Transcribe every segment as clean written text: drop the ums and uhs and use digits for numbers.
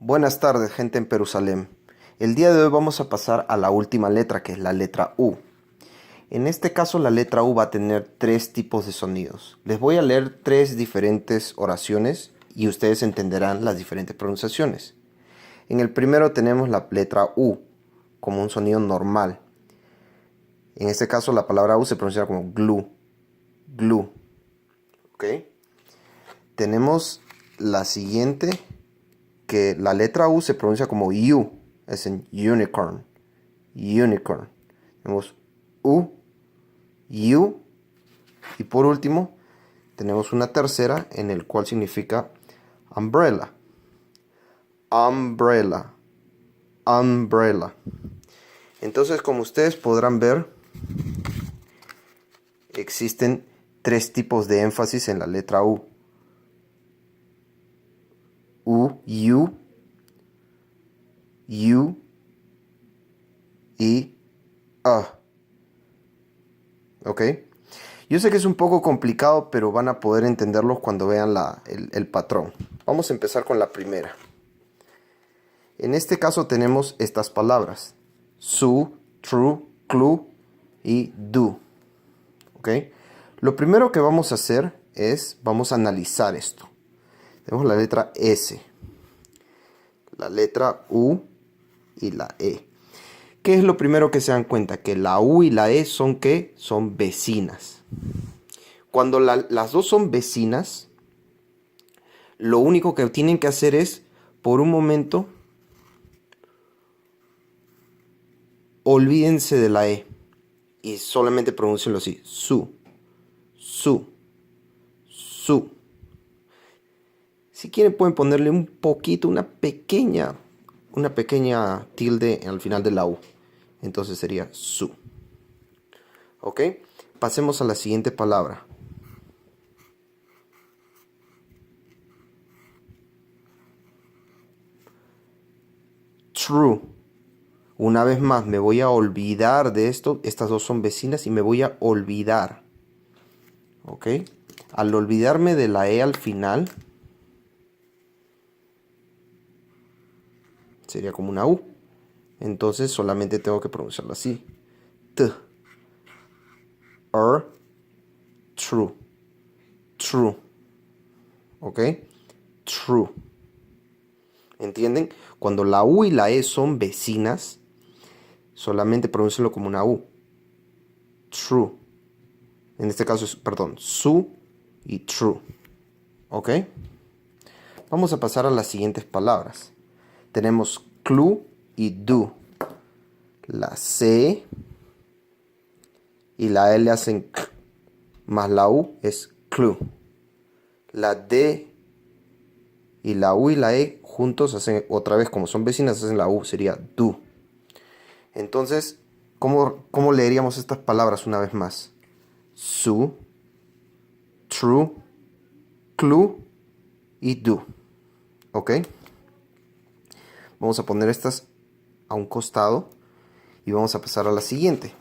Buenas tardes, gente en Jerusalén. El día de hoy vamos a pasar a la última letra, que es la letra U. En este caso, la letra U va a tener tres tipos de sonidos. Les voy a leer tres diferentes oraciones y ustedes entenderán las diferentes pronunciaciones. En el primero tenemos la letra U, como un sonido normal. En este caso, la palabra U se pronuncia como glue, glue. ¿Ok? Tenemos la siguiente, que la letra U se pronuncia como U, es en unicorn, unicorn. Tenemos U, U, y por último tenemos una tercera en el cual significa umbrella, umbrella, umbrella. Entonces, como ustedes podrán ver, existen tres tipos de énfasis en la letra U. U y A. ¿Ok? Yo sé que es un poco complicado, pero van a poder entenderlo cuando vean el patrón. Vamos a empezar con la primera. En este caso tenemos estas palabras: su, true, clue y do. ¿Ok? Lo primero que vamos a hacer es, vamos a analizar esto. Tenemos la letra S, la letra U y la E. ¿Qué es lo primero que se dan cuenta? Que la U y la E son ¿qué? Son vecinas. Cuando las dos son vecinas, lo único que tienen que hacer es, por un momento, olvídense de la E y solamente pronúncienlo así: su, su, su. Si quieren pueden ponerle un poquito, una pequeña tilde al final de la U. Entonces sería su. ¿Ok? Pasemos a la siguiente palabra. True. Una vez más me voy a olvidar de esto. Estas dos son vecinas y me voy a olvidar. ¿Ok? Al olvidarme de la E al final, sería como una U. Entonces solamente tengo que pronunciarlo así: T. True. True. ¿Ok? True. ¿Entienden? Cuando la U y la E son vecinas, solamente pronúncialo como una U. True. En este caso es, perdón, su y true. ¿Ok? Vamos a pasar a las siguientes palabras. Tenemos clue y do. La C y la L hacen k, más la U es clue. La D y la U y la E juntos hacen otra vez, como son vecinas, hacen la U, sería do. Entonces, ¿cómo leeríamos estas palabras una vez más? Su, true, clue y do. ¿Ok? Vamos a poner estas a un costado y vamos a pasar a la siguiente.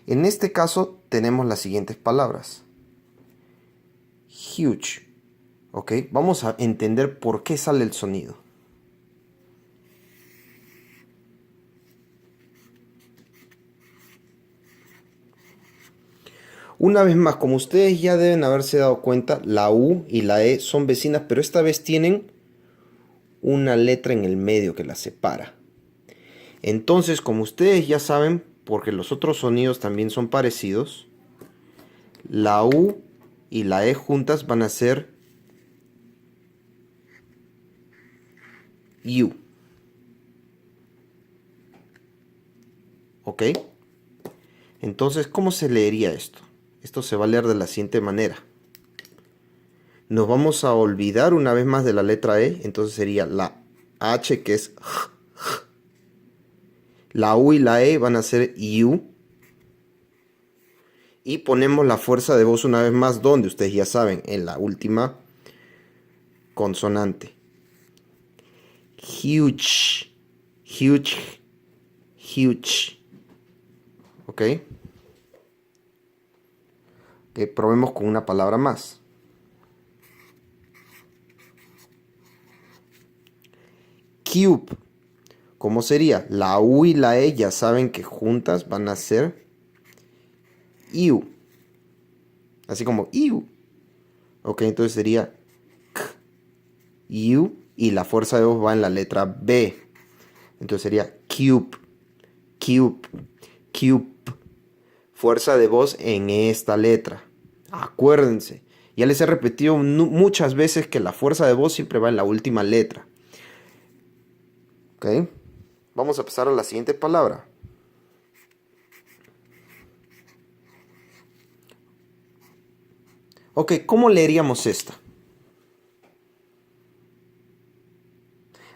En este caso tenemos las siguientes palabras: huge. ¿Ok? Vamos a entender por qué sale el sonido. Una vez más, como ustedes ya deben haberse dado cuenta, la U y la E son vecinas, pero esta vez tienen una letra en el medio que las separa. Entonces, como ustedes ya saben, porque los otros sonidos también son parecidos, la U y la E juntas van a ser U. ¿Ok? Entonces, ¿cómo se leería esto? Esto se va a leer de la siguiente manera. Nos vamos a olvidar una vez más de la letra E, entonces sería la H, que es J. La U y la E van a ser U. Y ponemos la fuerza de voz una vez más, donde ustedes ya saben, en la última consonante. Huge, huge, huge. ¿Ok? Ok, probemos con una palabra más. Cube. ¿Cómo sería? La U y la E ya saben que juntas van a ser IU. Así como IU. Ok, entonces sería K, U y la fuerza de voz va en la letra B. Entonces sería cube, cube, cube. Fuerza de voz en esta letra. Acuérdense. Ya les he repetido muchas veces que la fuerza de voz siempre va en la última letra. Ok. Vamos a pasar a la siguiente palabra. Ok, ¿cómo leeríamos esta?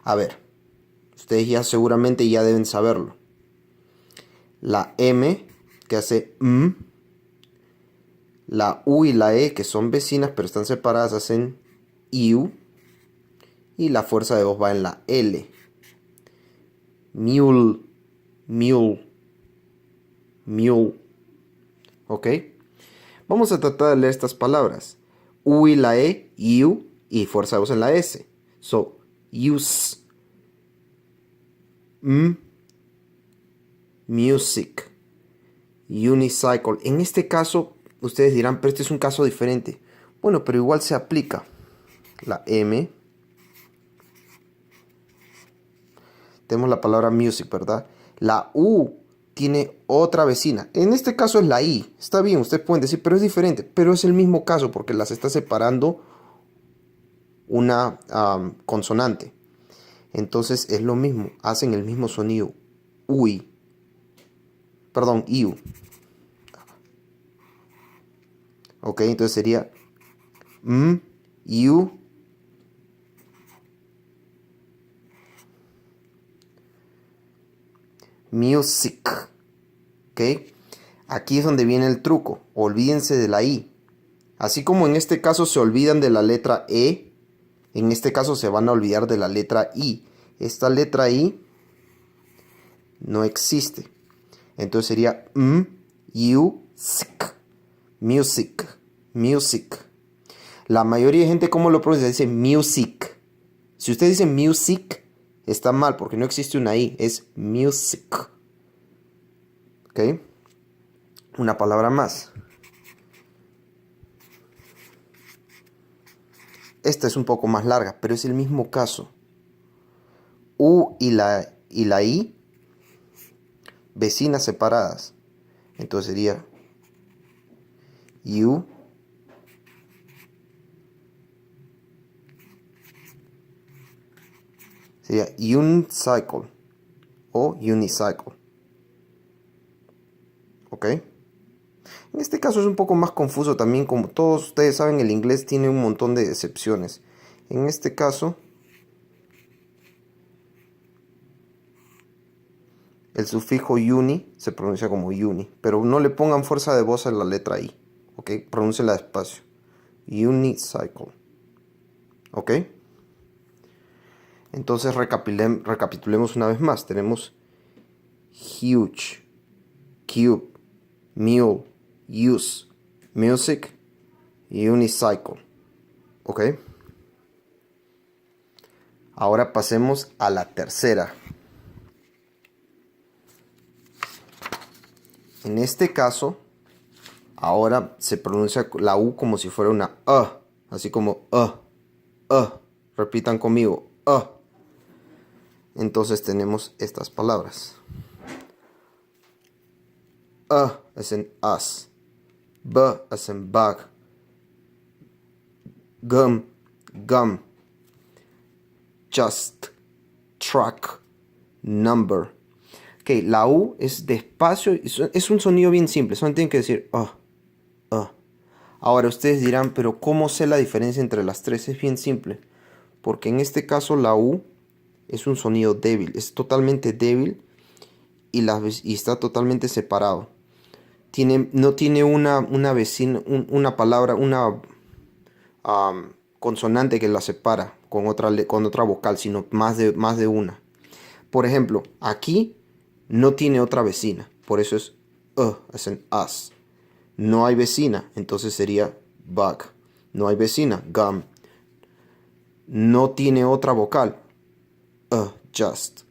A ver, ustedes ya seguramente ya deben saberlo. La M que hace M, la U y la E que son vecinas pero están separadas hacen IU y la fuerza de voz va en la L. Mule, mule, mule. ¿Ok? Vamos a tratar de leer estas palabras. U y la E, U y fuerza de voz en la S. So, use, music, unicycle. En este caso, ustedes dirán, pero este es un caso diferente. Bueno, pero igual se aplica. La M. Tenemos la palabra music, ¿verdad? La U tiene otra vecina. En este caso es la I. Está bien, ustedes pueden decir, pero es diferente. Pero es el mismo caso porque las está separando una consonante. Entonces es lo mismo. Hacen el mismo sonido. UI. Perdón, IU. Ok, entonces sería IU. Music. Ok. Aquí es donde viene el truco. Olvídense de la I. Así como en este caso se olvidan de la letra E, en este caso se van a olvidar de la letra I. Esta letra I no existe. Entonces sería music. Music. Music. La mayoría de gente, ¿cómo lo pronuncia? Dice music. Si usted dice music, está mal porque no existe una I. Es music. ¿Ok? Una palabra más. Esta es un poco más larga, pero es el mismo caso. U y la I, vecinas separadas. Entonces sería U. Sería unicycle o unicycle. ¿Ok? En este caso es un poco más confuso también, como todos ustedes saben, el inglés tiene un montón de excepciones. En este caso, el sufijo uni se pronuncia como uni, pero no le pongan fuerza de voz a la letra I. ¿Ok? Pronúnciala despacio. Unicycle. ¿Ok? Entonces recapitulemos una vez más. Tenemos huge, cube, mule, use, music y unicycle. ¿Ok? Ahora pasemos a la tercera. En este caso, ahora se pronuncia la U como si fuera una así como Repitan conmigo, Entonces tenemos estas palabras. As in us. B as in bug. Gum, gum. Just, truck, number. Ok, la U es despacio, es un sonido bien simple, solo tienen que decir Ahora ustedes dirán, pero ¿cómo sé la diferencia entre las tres? Es bien simple, porque en este caso la U es un sonido débil, es totalmente débil y está totalmente separado. No tiene una vecina, una palabra, una consonante que la separa con otra vocal, sino más de una. Por ejemplo, aquí no tiene otra vecina, por eso es as in us. No hay vecina, entonces sería bug. No hay vecina, gum. No tiene otra vocal, just.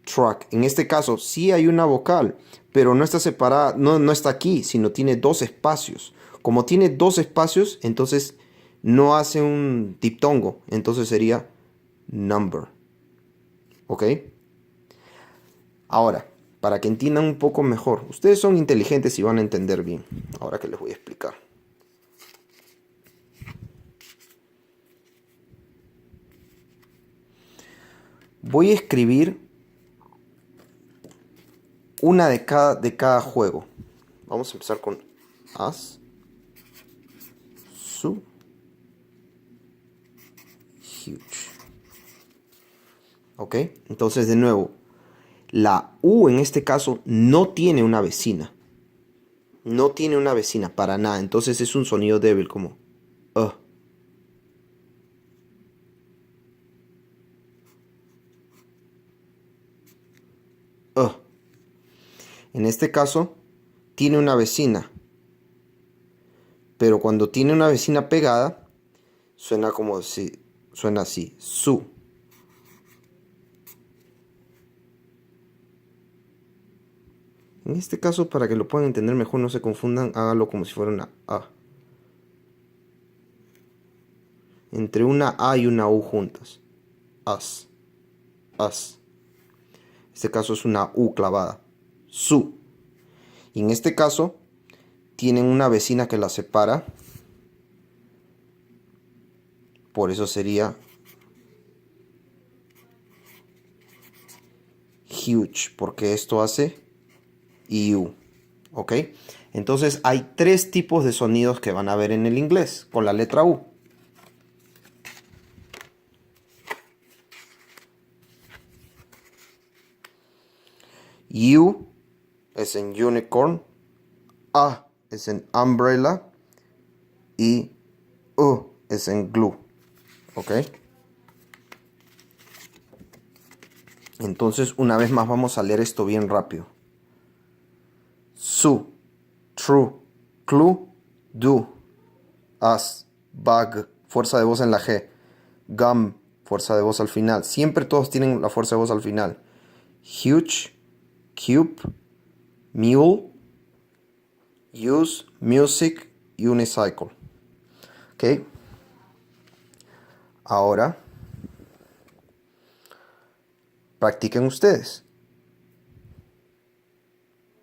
Truck. En este caso sí hay una vocal, pero no está separada, no está aquí, sino tiene dos espacios. Como tiene dos espacios, entonces no hace un diptongo, entonces sería number. ¿Ok? Ahora, para que entiendan un poco mejor, ustedes son inteligentes y van a entender bien. Ahora que les voy a explicar. Voy a escribir una de cada juego. Vamos a empezar con as, su, huge. ¿Ok? Entonces, de nuevo, la U en este caso no tiene una vecina. No tiene una vecina para nada. Entonces es un sonido débil como uh. Uh. En este caso tiene una vecina. Pero cuando tiene una vecina pegada, suena como si suena así, su. En este caso, para que lo puedan entender mejor, no se confundan, hágalo como si fuera una A. Entre una A y una U juntas. As. As. Este caso es una U clavada. Su. Y en este caso, tienen una vecina que la separa. Por eso sería huge, porque esto hace U. ¿Ok? Entonces hay tres tipos de sonidos que van a ver en el inglés con la letra U. U es en unicorn, A es en umbrella y U es en glue. ¿Ok? Entonces una vez más vamos a leer esto bien rápido. Su, true, clue, do, as, bug, fuerza de voz en la G, gum, fuerza de voz al final. Siempre todos tienen la fuerza de voz al final. Huge, cube, mule, use, music, unicycle. ¿Ok? Ahora practiquen ustedes.